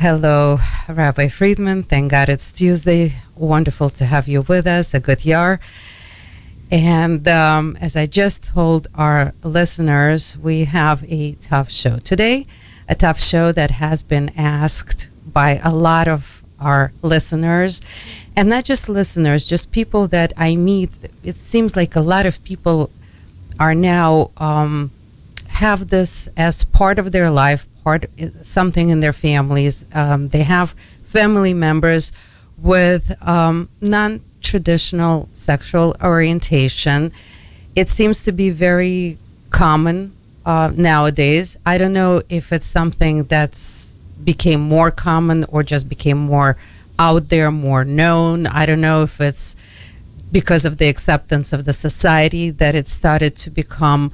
Hello, Rabbi Friedman. Thank God it's Tuesday. Wonderful to have you with us. A good year. And as I just told our listeners, we have a tough show today, a tough show that has been asked by a lot of our listeners, and not just listeners, just people that I meet. It seems like a lot of people are now have this as part of their life, something in their families. They have family members with non-traditional sexual orientation. It seems to be very common nowadays. I don't know if it's something that's became more common or just became more out there, more known. I don't know if it's because of the acceptance of the society that it started to become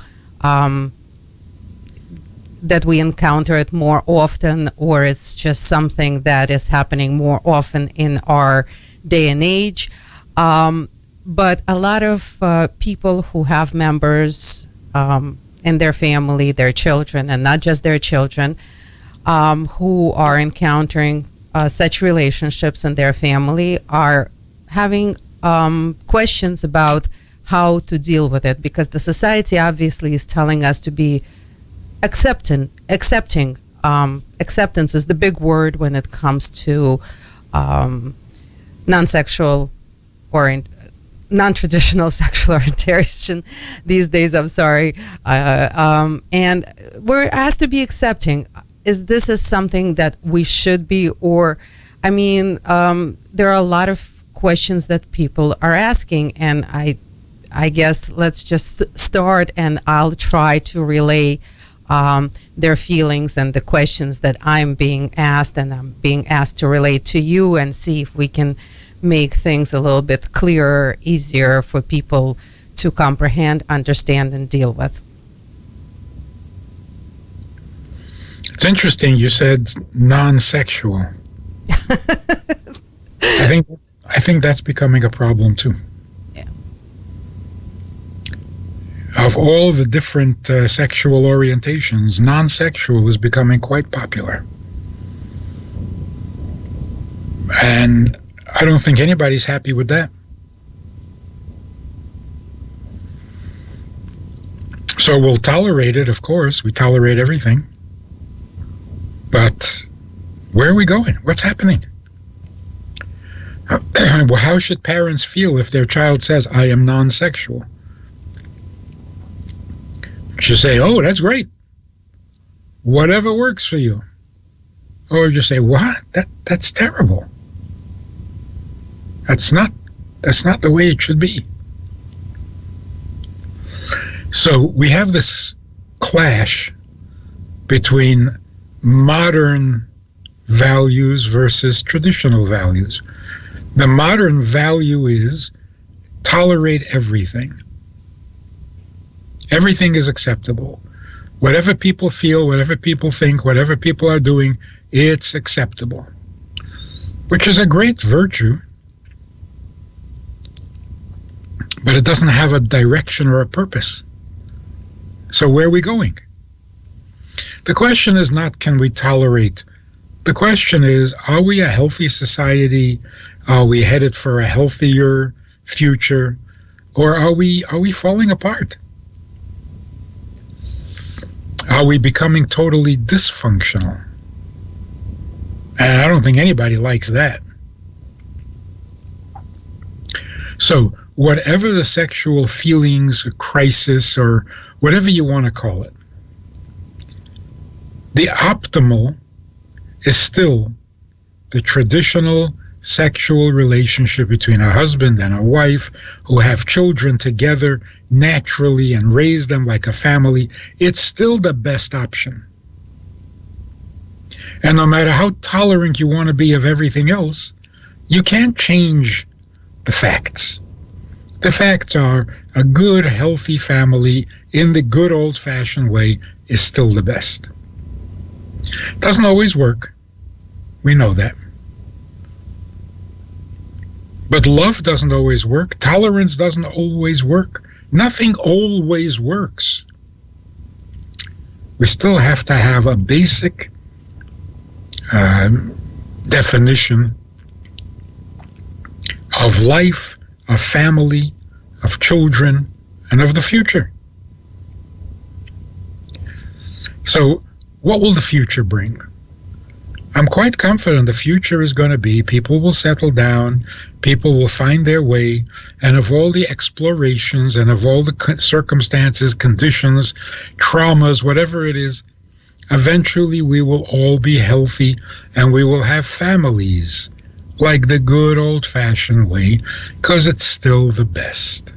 that we encounter it more often, or it's just something that is happening more often in our day and age. But a lot of people who have members in their family, their children, and not just their children, who are encountering such relationships in their family are having questions about how to deal with it, because the society obviously is telling us to be accepting. Acceptance is the big word when it comes to non-traditional sexual orientation these days. I'm sorry, and we're asked to be accepting. Is this something that we should be, or I mean, there are a lot of questions that people are asking, and I guess let's just start, and I'll try to relay their feelings and the questions that I'm being asked, and I'm being asked to relate to you, and see if we can make things a little bit clearer, easier for people to comprehend, understand, and deal with. It's interesting you said non-sexual. I think that's becoming a problem too. Of all the different sexual orientations, non-sexual is becoming quite popular. And I don't think anybody's happy with that. So we'll tolerate it, of course. We tolerate everything. But where are we going? What's happening? Well, how should parents feel if their child says, I am non-sexual? You say, oh, that's great. Whatever works for you. Or just say, what? That's terrible. That's not the way it should be. So we have this clash between modern values versus traditional values. The modern value is tolerate everything. Everything is acceptable. Whatever people feel, whatever people think, whatever people are doing, it's acceptable. Which is a great virtue. But it doesn't have a direction or a purpose. So where are we going? The question is not, can we tolerate? The question is, are we a healthy society? Are we headed for a healthier future? Or are we falling apart? Are we becoming totally dysfunctional? And I don't think anybody likes that. So whatever the sexual feelings, crisis, or whatever you want to call it, the optimal is still the traditional sexual relationship between a husband and a wife who have children together naturally and raise them like a family. It's still the best option. And no matter how tolerant you want to be of everything else, you can't change the facts. The facts are a good, healthy family in the good old-fashioned way is still the best. Doesn't always work. We know that. But love doesn't always work. Tolerance doesn't always work. Nothing always works. We still have to have a basic definition of life, of family, of children, and of the future. So, what will the future bring? I'm quite confident the future is going to be people will settle down, people will find their way, and of all the explorations and of all the circumstances, conditions, traumas, whatever it is, eventually we will all be healthy and we will have families like the good old-fashioned way, because it's still the best.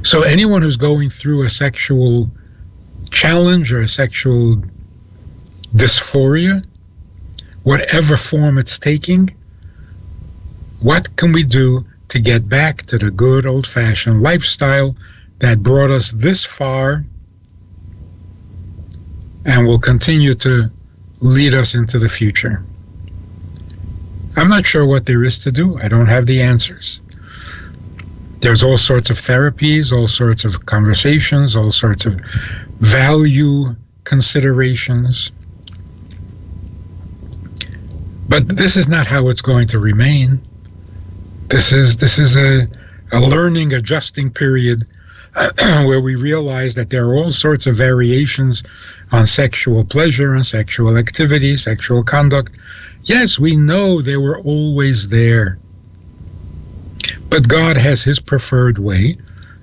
So anyone who's going through a sexual challenge or a sexual dysphoria, whatever form it's taking, what can we do to get back to the good old-fashioned lifestyle that brought us this far and will continue to lead us into the future? I'm not sure what there is to do. I don't have the answers. There's all sorts of therapies, all sorts of conversations, all sorts of value considerations. But this is not how it's going to remain. This is a learning, adjusting period where we realize that there are all sorts of variations on sexual pleasure and sexual activity, sexual conduct. Yes, we know they were always there. But God has his preferred way,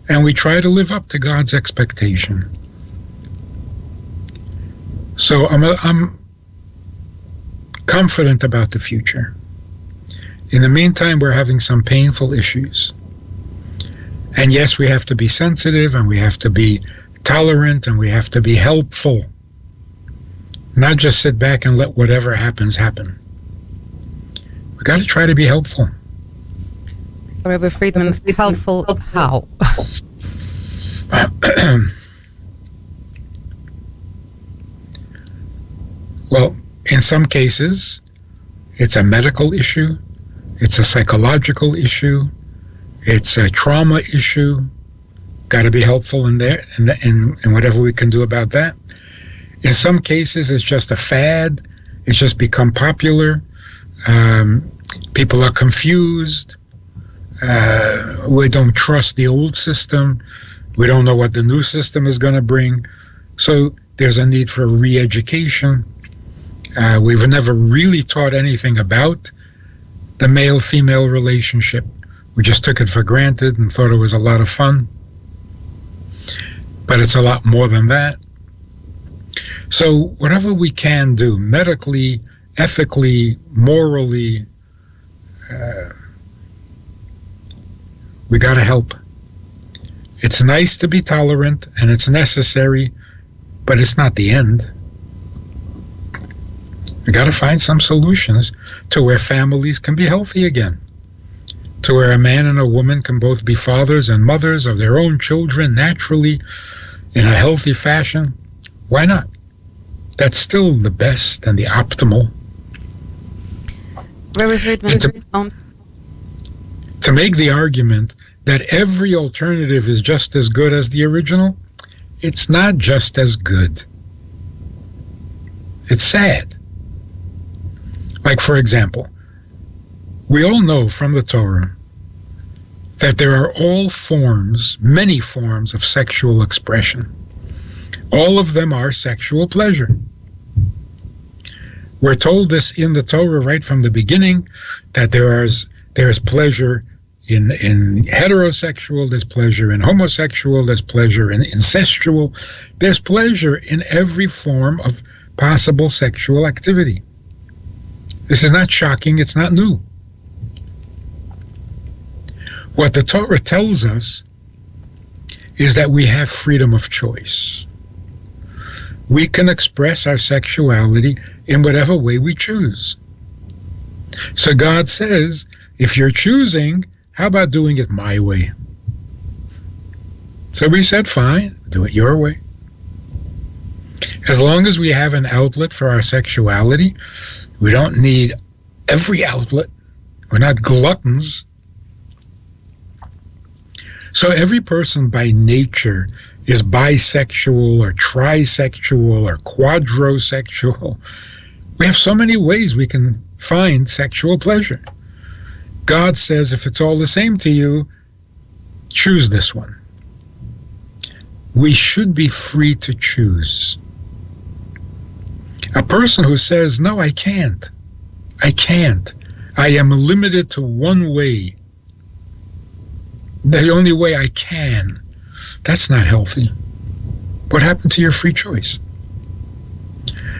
and we try to live up to God's expectation. So I'm confident about the future. In the meantime, we're having some painful issues. And yes, we have to be sensitive, and we have to be tolerant, and we have to be helpful. Not just sit back and let whatever happens happen. We got to try to be helpful. Rabbi Friedman, helpful how? Well, in some cases, it's a medical issue, it's a psychological issue, it's a trauma issue. Got to be helpful in there, in whatever we can do about that. In some cases, it's just a fad. It's just become popular. People are confused. We don't trust the old system. We don't know what the new system is going to bring. So there's a need for re-education. We've never really taught anything about the male-female relationship. We just took it for granted and thought it was a lot of fun. But it's a lot more than that. So whatever we can do, medically, ethically, morally, we got to help. It's nice to be tolerant, and it's necessary, but it's not the end. We got to find some solutions to where families can be healthy again, to where a man and a woman can both be fathers and mothers of their own children naturally in a healthy fashion. Why not? That's still the best and the optimal. Rabbi Friedman, to make the argument that every alternative is just as good as the original, it's not just as good. It's sad. Like, for example, we all know from the Torah that there are all forms, many forms of sexual expression. All of them are sexual pleasure. We're told this in the Torah right from the beginning, that there is pleasure in heterosexual, there's pleasure in homosexual, there's pleasure in incestual, there's pleasure in every form of possible sexual activity. This is not shocking, it's not new. What the Torah tells us is that we have freedom of choice. We can express our sexuality in whatever way we choose. So God says, if you're choosing, how about doing it my way? So we said, fine, do it your way. As long as we have an outlet for our sexuality, we don't need every outlet. We're not gluttons. So every person by nature is bisexual or trisexual or quadrosexual. We have so many ways we can find sexual pleasure. God says if it's all the same to you, choose this one. We should be free to choose. A person who says, no, I can't, I am limited to one way, the only way I can, that's not healthy. What happened to your free choice?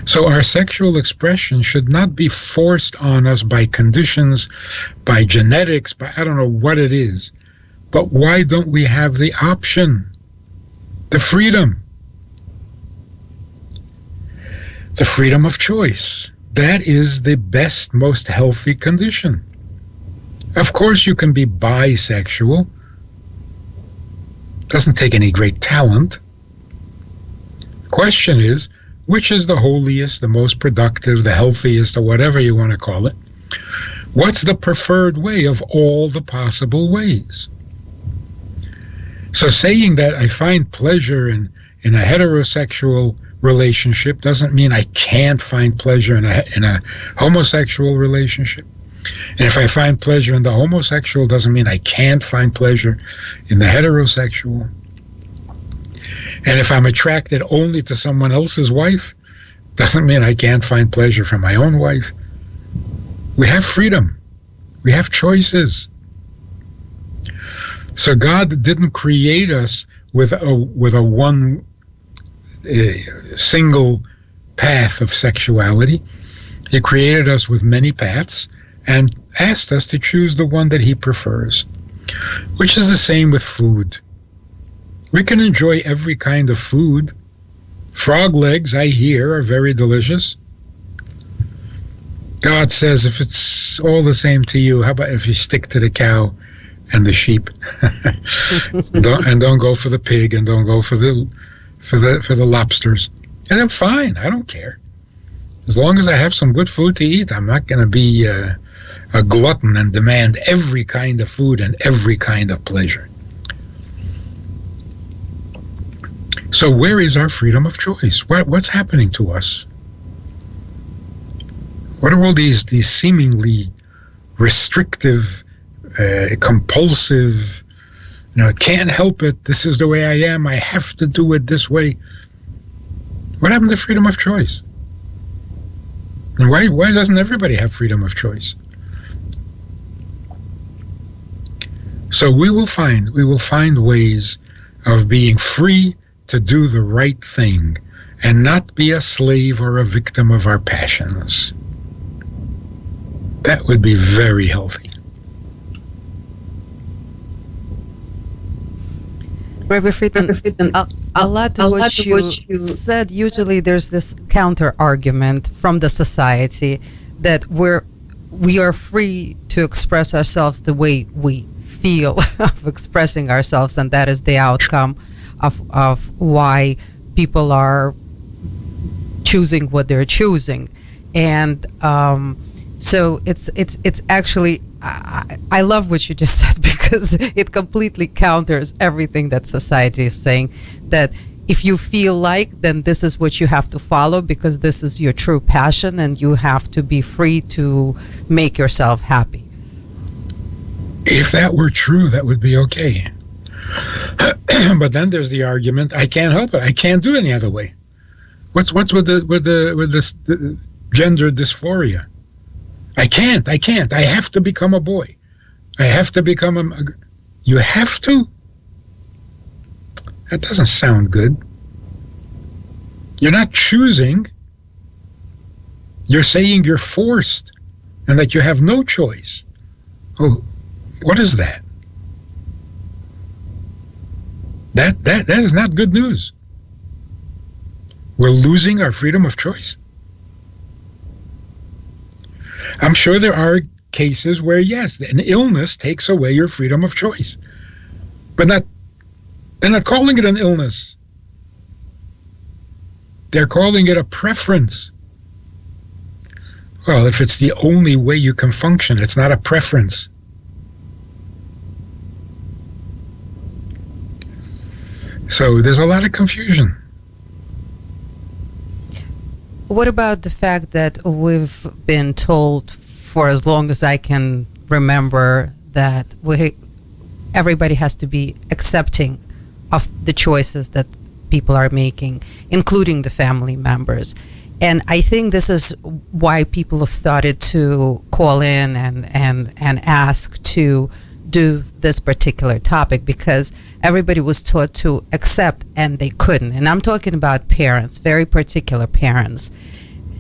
So our sexual expression should not be forced on us by conditions, by genetics, by I don't know what it is. But why don't we have the option, the freedom? The freedom of choice. That is the best, most healthy condition. Of course, you can be bisexual. Doesn't take any great talent. Question is, which is the holiest, the most productive, the healthiest, or whatever you want to call it? What's the preferred way of all the possible ways? So saying that I find pleasure in a heterosexual relationship doesn't mean I can't find pleasure in a homosexual relationship. And if I find pleasure in the homosexual doesn't mean I can't find pleasure in the heterosexual. And if I'm attracted only to someone else's wife, doesn't mean I can't find pleasure from my own wife. We have freedom. We have choices. So God didn't create us with a one single path of sexuality. He created us with many paths and asked us to choose the one that He prefers, which is the same with food. We can enjoy every kind of food. Frog legs, I hear, are very delicious. God says if it's all the same to you, how about if you stick to the cow and the sheep, and don't go for the pig, and don't go for the lobsters? And I'm fine. I don't care. As long as I have some good food to eat, I'm not going to be a glutton and demand every kind of food and every kind of pleasure. So where is our freedom of choice? What's happening to us? What are all these seemingly restrictive, compulsive, can't help it, this is the way I am, I have to do it this way? What happened to freedom of choice? And why doesn't everybody have freedom of choice? So we will find ways of being free to do the right thing and not be a slave or a victim of our passions. That would be very healthy. Rabbi Friedman, a lot of what you said, usually there's this counter argument from the society that we are free to express ourselves the way we feel of expressing ourselves, and that is the outcome of why people are choosing what they're choosing. And so it's actually, I love what you just said, because it completely counters everything that society is saying, that if you feel like, then this is what you have to follow, because this is your true passion and you have to be free to make yourself happy. If that were true, that would be okay. But then there's the argument, I can't help it. I can't do it any other way. What's with the gender dysphoria? I can't. I have to become a boy. I have to become a... You have to? That doesn't sound good. You're not choosing. You're saying you're forced and that you have no choice. Oh, what is that? That is not good news. We're losing our freedom of choice. I'm sure there are cases where, yes, an illness takes away your freedom of choice. But they're not calling it an illness. They're calling it a preference. Well, if it's the only way you can function, it's not a preference. So there's a lot of confusion. what about the fact that we've been told for as long as I can remember that everybody has to be accepting of the choices that people are making, including the family members. And I think this is why people have started to call in and ask to do this particular topic, because everybody was taught to accept and they couldn't. And I'm talking about parents, very particular parents.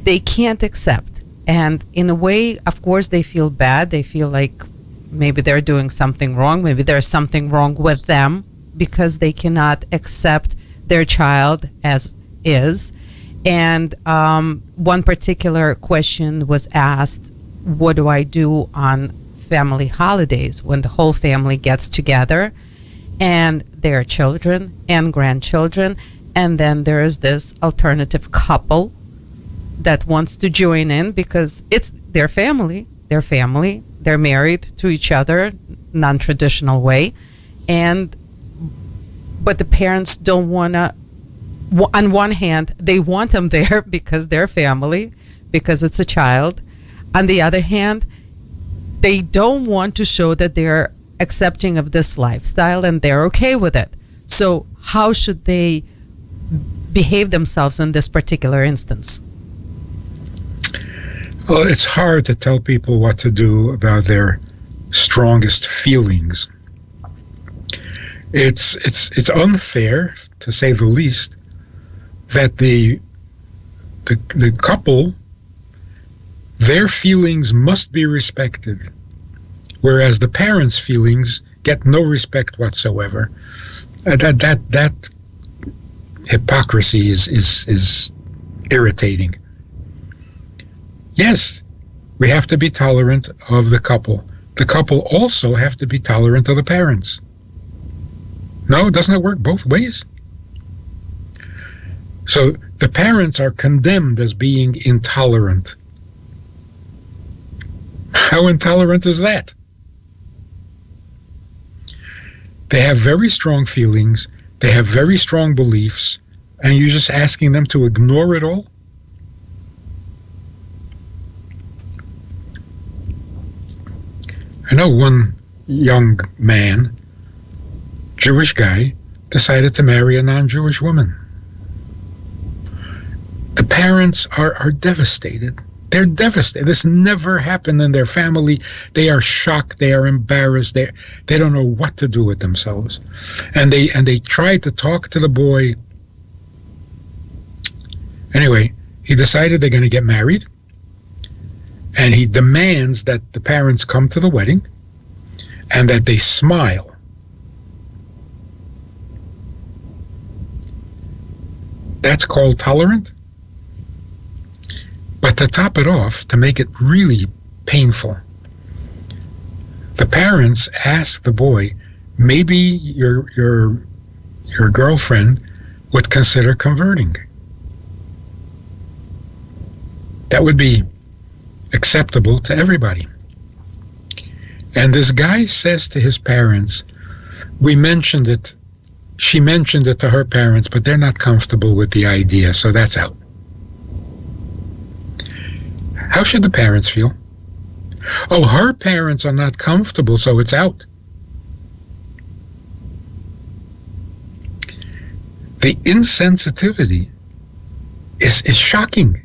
They can't accept. And in a way, of course, they feel bad. They feel like maybe they're doing something wrong. Maybe there's something wrong with them because they cannot accept their child as is. And one particular question was asked, what do I do on family holidays when the whole family gets together and their children and grandchildren, and then there is this alternative couple that wants to join in because it's their family, they're married to each other, non-traditional way, but the parents don't want to. On one hand, they want them there because they're family, because it's a child. On the other hand, they don't want to show that they're accepting of this lifestyle and they're okay with it. So how should they behave themselves in this particular instance? Well, it's hard to tell people what to do about their strongest feelings. It's unfair, to say the least, that the couple, their feelings must be respected, whereas the parents' feelings get no respect whatsoever. That hypocrisy is irritating. Yes, we have to be tolerant of the couple. The couple also have to be tolerant of the parents. No, doesn't it work both ways? So the parents are condemned as being intolerant. How intolerant is that? They have very strong feelings, they have very strong beliefs, and you're just asking them to ignore it all? I know one young man, Jewish guy, decided to marry a non-Jewish woman. The parents are devastated. They're devastated. This never happened in their family. They are shocked. They are embarrassed. They don't know what to do with themselves. And they tried to talk to the boy. Anyway, he decided they're going to get married. And he demands that the parents come to the wedding and that they smile. That's called tolerant? But to top it off, to make it really painful, the parents ask the boy, maybe your girlfriend would consider converting. That would be acceptable to everybody. And this guy says to his parents, we mentioned it, she mentioned it to her parents, but they're not comfortable with the idea, so that's out. How should the parents feel? Oh, her parents are not comfortable, so it's out. The insensitivity is shocking.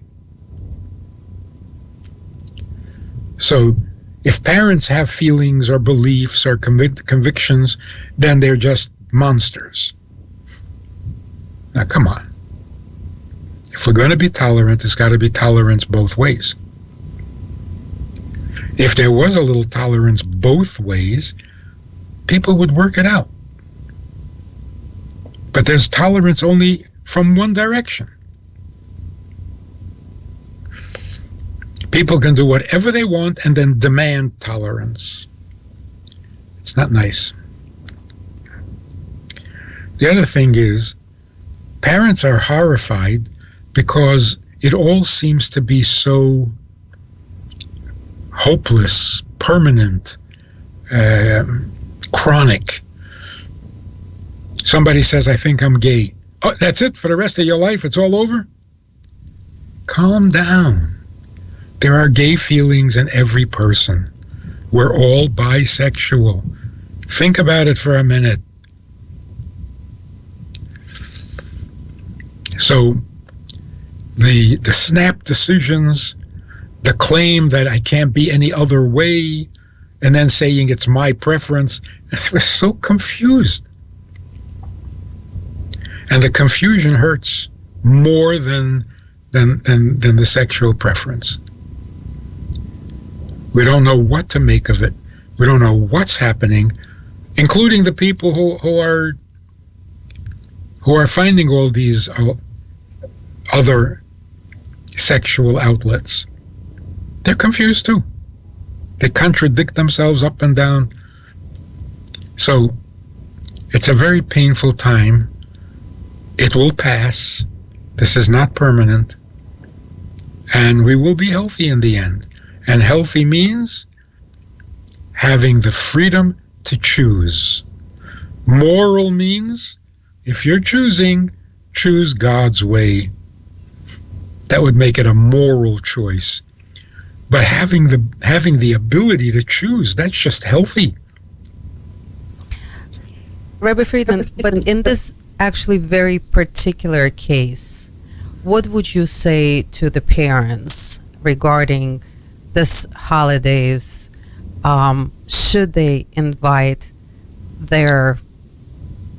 So if parents have feelings or beliefs or convictions, then they're just monsters. Now, come on. If we're going to be tolerant, it's got to be tolerance both ways. If there was a little tolerance both ways, people would work it out. But there's tolerance only from one direction. People can do whatever they want and then demand tolerance. It's not nice. The other thing is, parents are horrified because it all seems to be so hopeless, permanent, chronic. Somebody says, I think I'm gay. Oh, that's it for the rest of your life? It's all over? Calm down. There are gay feelings in every person. We're all bisexual. Think about it for a minute. So the snap decisions, the claim that I can't be any other way, and then saying it's my preference, we're so confused. And the confusion hurts more than the sexual preference. We don't know what to make of it. We don't know what's happening, including the people who are finding all these other sexual outlets. They're confused too. They contradict themselves up and down. So it's a very painful time. It will pass. This is not permanent. And we will be healthy in the end. And healthy means having the freedom to choose. Moral means if you're choosing, choose God's way. That would make it a moral choice. But having the ability to choose, that's just healthy. Rabbi Friedman, but in this actually very particular case, what would you say to the parents regarding this holidays? Should they invite their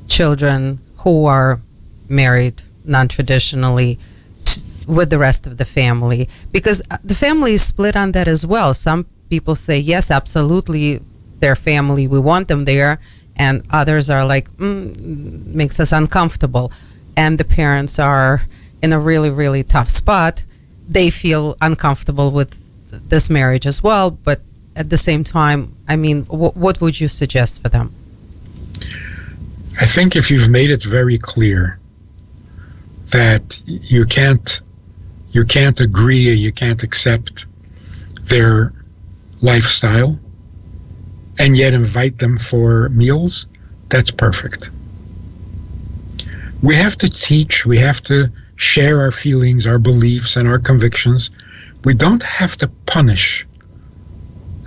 children who are married non-traditionally with the rest of the family? Because the family is split on that as well. Some people say, yes, absolutely, their family, we want them there. And others are like, makes us uncomfortable. And the parents are in a really, really tough spot. They feel uncomfortable with this marriage as well. But at the same time, I mean, what would you suggest for them? I think if you've made it very clear that you can't agree or you can't accept their lifestyle and yet invite them for meals, that's perfect. We have to teach, we have to share our feelings, our beliefs, and our convictions. We don't have to punish.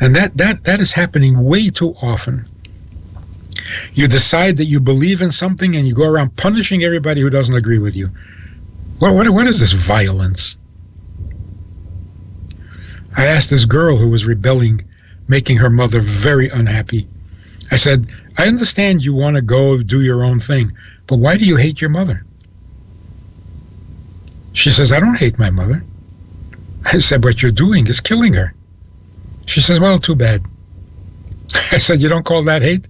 And that is happening way too often. You decide that you believe in something and you go around punishing everybody who doesn't agree with you. What is this violence? I asked this girl who was rebelling, making her mother very unhappy. I said, I understand you want to go do your own thing, but why do you hate your mother? She says, I don't hate my mother. I said, what you're doing is killing her. She says, well, too bad. I said, you don't call that hate?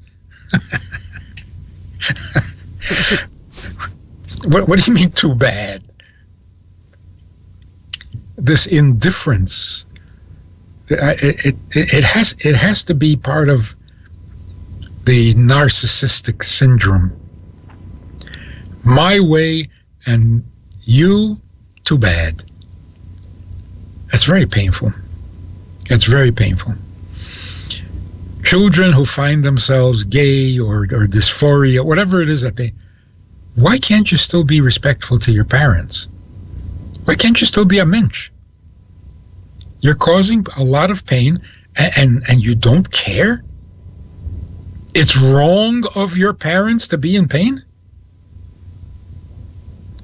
What do you mean too bad? This indifference, it has to be part of the narcissistic syndrome. My way and you, too bad. That's very painful. It's very painful. Children who find themselves gay or dysphoria, whatever it is that why can't you still be respectful to your parents? Why can't you still be a mensch? You're causing a lot of pain and you don't care? It's wrong of your parents to be in pain?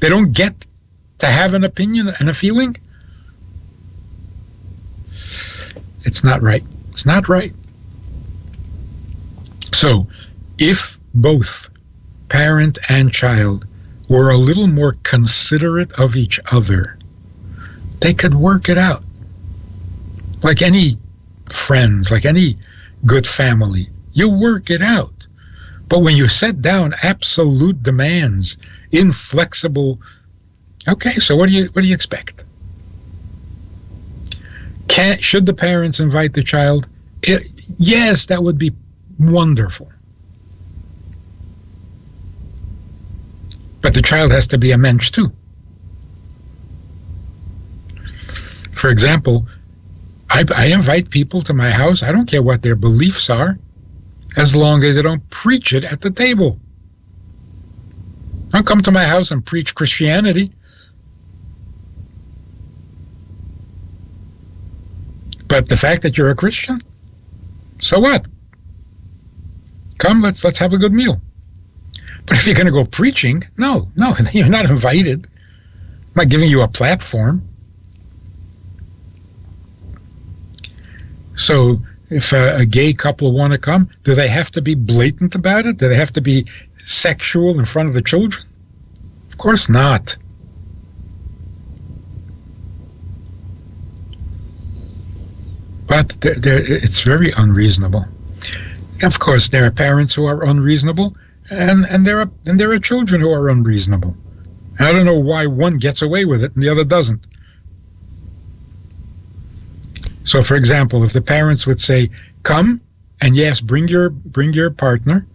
They don't get to have an opinion and a feeling? It's not right. It's not right. So, if both parent and child were a little more considerate of each other, they could work it out. Like any friends, like any good family, you work it out. But when you set down absolute demands, inflexible, okay, so what do you expect? Should the parents invite the child? Yes, that would be wonderful. But the child has to be a mensch too. For example, I invite people to my house. I don't care what their beliefs are, as long as they don't preach it at the table. Don't come to my house and preach Christianity. But the fact that you're a Christian, so what? Come, let's have a good meal. But if you're going to go preaching, no, you're not invited. I'm not giving you a platform. So if a gay couple want to come, do they have to be blatant about it? Do they have to be sexual in front of the children? Of course not. But it's very unreasonable. Of course, there are parents who are unreasonable, and there are children who are unreasonable. I don't know why one gets away with it and the other doesn't. So, for example, if the parents would say, "Come, and yes, bring your partner,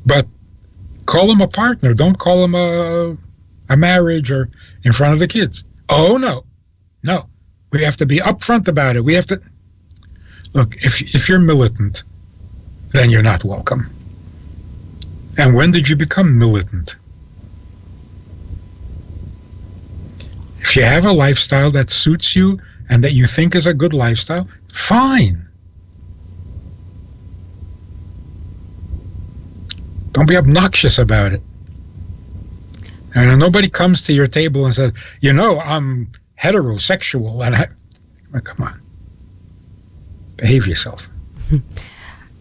but call him a partner. Don't call him a marriage or in front of the kids." Oh no, we have to be upfront about it. We have to look. If you're militant, then you're not welcome. And when did you become militant? If you have a lifestyle that suits you and that you think is a good lifestyle, fine. Don't be obnoxious about it. And nobody comes to your table and says, I'm heterosexual. And come on. Behave yourself.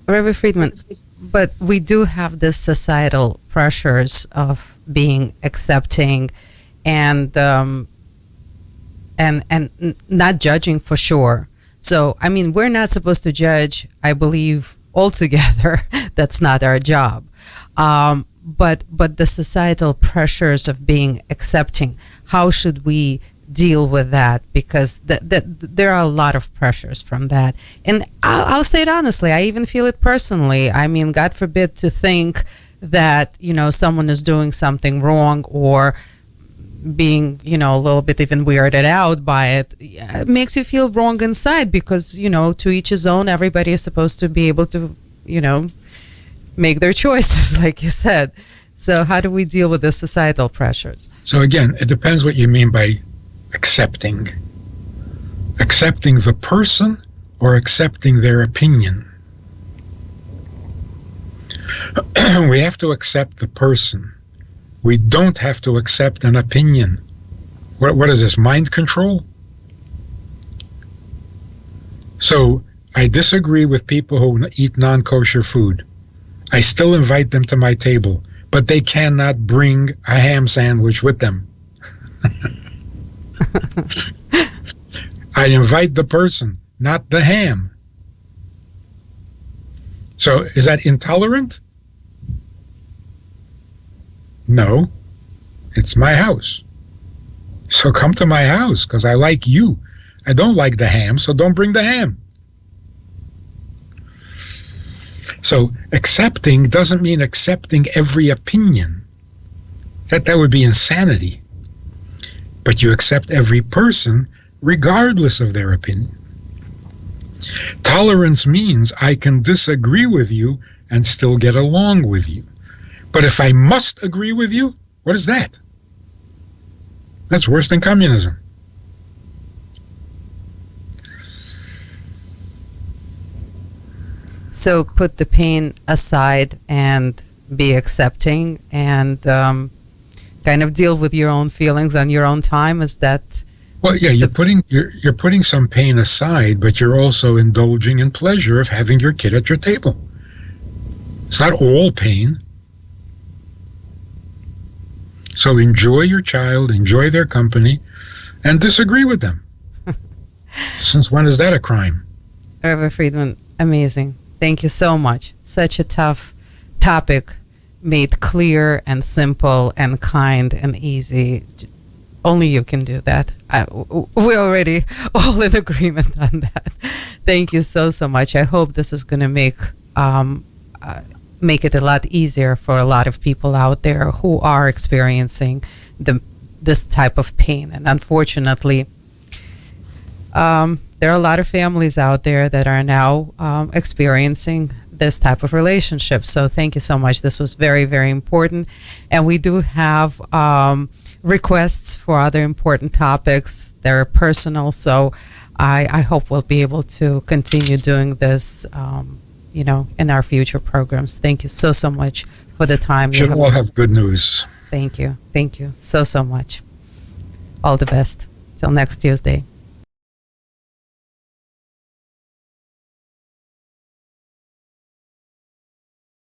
Rabbi Friedman, but we do have this societal pressures of being accepting and not judging for sure. So, I mean, we're not supposed to judge, I believe, altogether. That's not our job. But the societal pressures of being accepting, how should we deal with that? Because there are a lot of pressures from that. And I'll say it honestly, I even feel it personally. I mean, God forbid to think that, someone is doing something wrong or being, a little bit even weirded out by it. It makes you feel wrong inside because, to each his own, everybody is supposed to be able to, make their choices, like you said. So how do we deal with the societal pressures? So again, it depends what you mean by accepting. Accepting the person or accepting their opinion. We have to accept the person. We don't have to accept an opinion. What is this, mind control? So I disagree with people who eat non-kosher food. I still invite them to my table, but they cannot bring a ham sandwich with them. I invite the person, not the ham. So is that intolerant? No, it's my house. So come to my house because I like you. I don't like the ham, so don't bring the ham. So accepting doesn't mean accepting every opinion. That would be insanity. But you accept every person regardless of their opinion. Tolerance means I can disagree with you and still get along with you. But if I must agree with you, what is that? That's worse than communism. So put the pain aside and be accepting and kind of deal with your own feelings on your own time. Is that? Well, yeah, you're putting some pain aside, but you're also indulging in pleasure of having your kid at your table. It's not all pain. So enjoy your child, enjoy their company, and disagree with them. Since when is that a crime? Rabbi Friedman, amazing. Thank you so much. Such a tough topic, made clear and simple and kind and easy. Only you can do that. We're already all in agreement on that. Thank you so much. I hope this is going to make it a lot easier for a lot of people out there who are experiencing this type of pain. And unfortunately, there are a lot of families out there that are now experiencing this type of relationship. So thank you so much. This was very, very important. And we do have requests for other important topics. They're personal. So I hope we'll be able to continue doing this, in our future programs. Thank you so much for the time. Should all have good news. Thank you so much. All the best. Till next Tuesday.